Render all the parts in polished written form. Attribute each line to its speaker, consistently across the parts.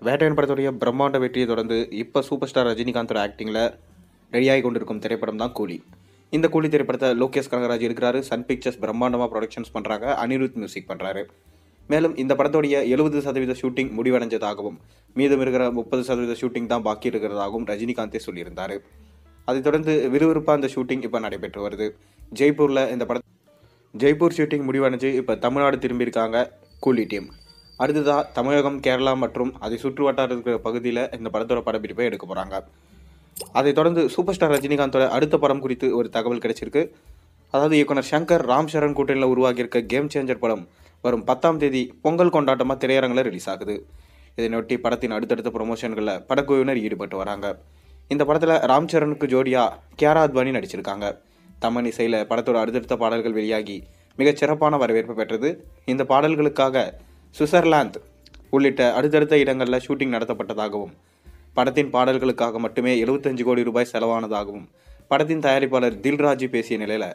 Speaker 1: வேட்டையன் படத்துடைய பிரம்மாண்ட வெற்றியை தொடர்ந்து இப்போ சூப்பர் ஸ்டார் ரஜினிகாந்தோட ஆக்டிங்கில் ரெடியாகி கொண்டிருக்கும் திரைப்படம் தான் கூலி. இந்த கூலி திரைப்படத்தை லோகேஷ் கனகராஜ் இருக்கிறாரு. சன் பிக்சர்ஸ் பிரம்மாண்டமாக ப்ரொடக்ஷன்ஸ் பண்ணுறாங்க. அனிருத் மியூசிக் பண்ணுறாரு. மேலும் இந்த படத்துடைய 70% ஷூட்டிங் முடிவடைஞ்சதாகவும் மீதம் இருக்கிற 30% ஷூட்டிங் தான் பாக்கி இருக்கிறதாகவும் ரஜினிகாந்தே சொல்லியிருந்தார். அதைத் தொடர்ந்து விறுவிறுப்பாக அந்த ஷூட்டிங் இப்போ நடைபெற்று வருது. ஜெய்ப்பூரில் இந்த ஜெய்ப்பூர் ஷூட்டிங் முடிவடைஞ்சு இப்போ தமிழ்நாடு திரும்பியிருக்காங்க கூலி டீம். அடுத்ததாக தமிழகம், கேரளா மற்றும் அதை சுற்று வட்டார இருக்கிற பகுதியில் இந்த படத்தோட படப்பிடிப்பை எடுக்க போகிறாங்க. அதைத் தொடர்ந்து சூப்பர் ஸ்டார் ரஜினிகாந்தோட அடுத்த படம் குறித்து ஒரு தகவல் கிடைச்சிருக்கு. அதாவது இயக்குனர் சங்கர் ராம் சரண் கூட்டணியில் உருவாகியிருக்க கேம் சேஞ்சர் படம் வரும் 10ஆம் தேதி பொங்கல் கொண்டாட்டமாக திரையரங்கில் ரிலீஸ் ஆகுது. இதனையொட்டி படத்தின் அடுத்தடுத்த ப்ரொமோஷன்களில் படக்குழுவினர் ஈடுபட்டு வராங்க. இந்த படத்தில் ராம் சரணுக்கு ஜோடியாக கியாரா அத்வானி நடிச்சிருக்காங்க. தமன் இசையில் படத்தோட அடுத்தடுத்த பாடல்கள் வெளியாகி மிகச் சிறப்பான வரவேற்பு பெற்றது. இந்த பாடல்களுக்காக சுவிட்சர்லாந்து உள்ளிட்ட அடுத்தடுத்த இடங்களில் ஷூட்டிங் நடத்தப்பட்டதாகவும் படத்தின் பாடல்களுக்காக மட்டுமே 75 கோடி ரூபாய் செலவானதாகவும் படத்தின் தயாரிப்பாளர் தில்ராஜு பேசிய நிலையில்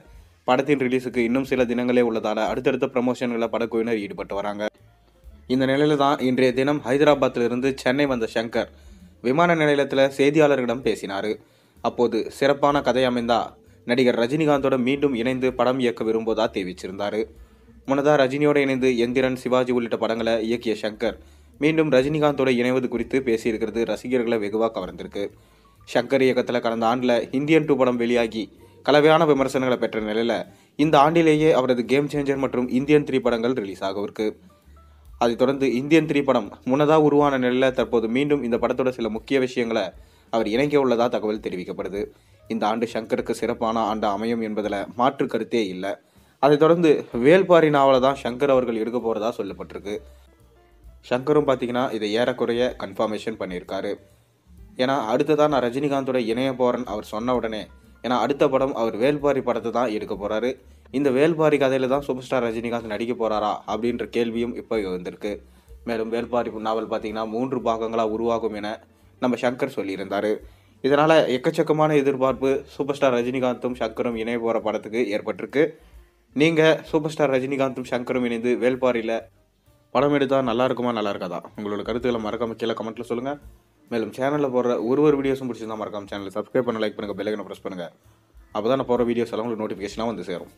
Speaker 1: படத்தின் ரிலீஸுக்கு இன்னும் சில தினங்களே உள்ளதால் அடுத்தடுத்த ப்ரமோஷன்களில் படக்குழுவினர் ஈடுபட்டு வராங்க. இந்த நிலையில தான் இன்றைய தினம் ஹைதராபாத்திலிருந்து சென்னை வந்த சங்கர் விமான நிலையத்தில் செய்தியாளர்களிடம் பேசினார். அப்போது சிறப்பான கதை அமைந்தா நடிகர் ரஜினிகாந்தோட மீண்டும் இணைந்து படம் இயக்க விரும்புவதா தெரிவிச்சிருந்தார். முன்னதாக ரஜினியோடு இணைந்து எந்திரன், சிவாஜி உள்ளிட்ட படங்களை இயக்கிய சங்கர் மீண்டும் ரஜினிகாந்தோட இணைவது குறித்து பேசியிருக்கிறது ரசிகர்களை வெகுவாக கவர்ந்திருக்கு. சங்கர் இயக்கத்தில் கடந்த ஆண்டில் இந்தியன் 2 படம் வெளியாகி கலவையான விமர்சனங்களை பெற்ற நிலையில் இந்த ஆண்டிலேயே அவரது கேம் சேஞ்சர் மற்றும் இந்தியன் 3 படங்கள் ரிலீஸ் ஆகவிருக்கு. அதைத் தொடர்ந்து இந்தியன் 3 படம் முன்னதாக உருவான நிலையில் தற்போது மீண்டும் இந்த படத்தோட சில முக்கிய விஷயங்களை அவர் இணைக்க உள்ளதா தகவல் தெரிவிக்கப்படுது. இந்த ஆண்டு சங்கருக்கு சிறப்பான ஆண்டு அமையும் என்பதில் மாற்று கருத்தே இல்லை. அதைத் தொடர்ந்து வேல்பாரி நாவலை தான் சங்கர் அவர்கள் எடுக்க போகிறதா சொல்லப்பட்டிருக்கு. சங்கரும் பார்த்தீங்கன்னா இதை ஏறக்குறைய கன்ஃபர்மேஷன் பண்ணியிருக்காரு. ஏன்னா அடுத்ததான் நான் ரஜினிகாந்தோட இணைய போகிறேன் அவர் சொன்ன உடனே, ஏன்னா அடுத்த படம் அவர் வேல்பாரி படத்தை தான் எடுக்க போகிறாரு. இந்த வேல்பாரி கதையில் தான் சூப்பர் ஸ்டார் ரஜினிகாந்த் நடிக்க போகிறாரா அப்படின்ற கேள்வியும் இப்போ வந்திருக்கு. மேலும் வேல்பாரி நாவல் பார்த்தீங்கன்னா 3 பாகங்களாக உருவாகும் என நம்ம சங்கர் சொல்லியிருந்தார். இதனால் எக்கச்சக்கமான எதிர்பார்ப்பு சூப்பர் ஸ்டார் ரஜினிகாந்தும் சங்கரும் இணைய போகிற படத்துக்கு ஏற்பட்டிருக்கு. நீங்கள் சூப்பர் ஸ்டார் ரஜினிகாந்தும் சங்கரும் இணைந்து வேல்பாரியில் படம் எடுத்தால் நல்லா இருக்குமா நல்லா இருக்காதா உங்களோட கருத்துக்களை மறக்காம கீழே கமெண்ட்டில் சொல்லுங்கள். மேலும் சேனலில் போடுற ஒரு வீடியோஸும் பிடிச்சிருந்தா மறக்காம சேனலை சப்ஸ்கிரைப் பண்ண, லைக் பண்ணுங்கள், பெல் ஐகானை ப்ரெஸ் பண்ணுங்கள். அப்போ தான் நான் போகிற வீடியோஸ் எல்லாம் உங்களுக்கு நோட்டிஃபிகேஷனாக வந்து சேரும்.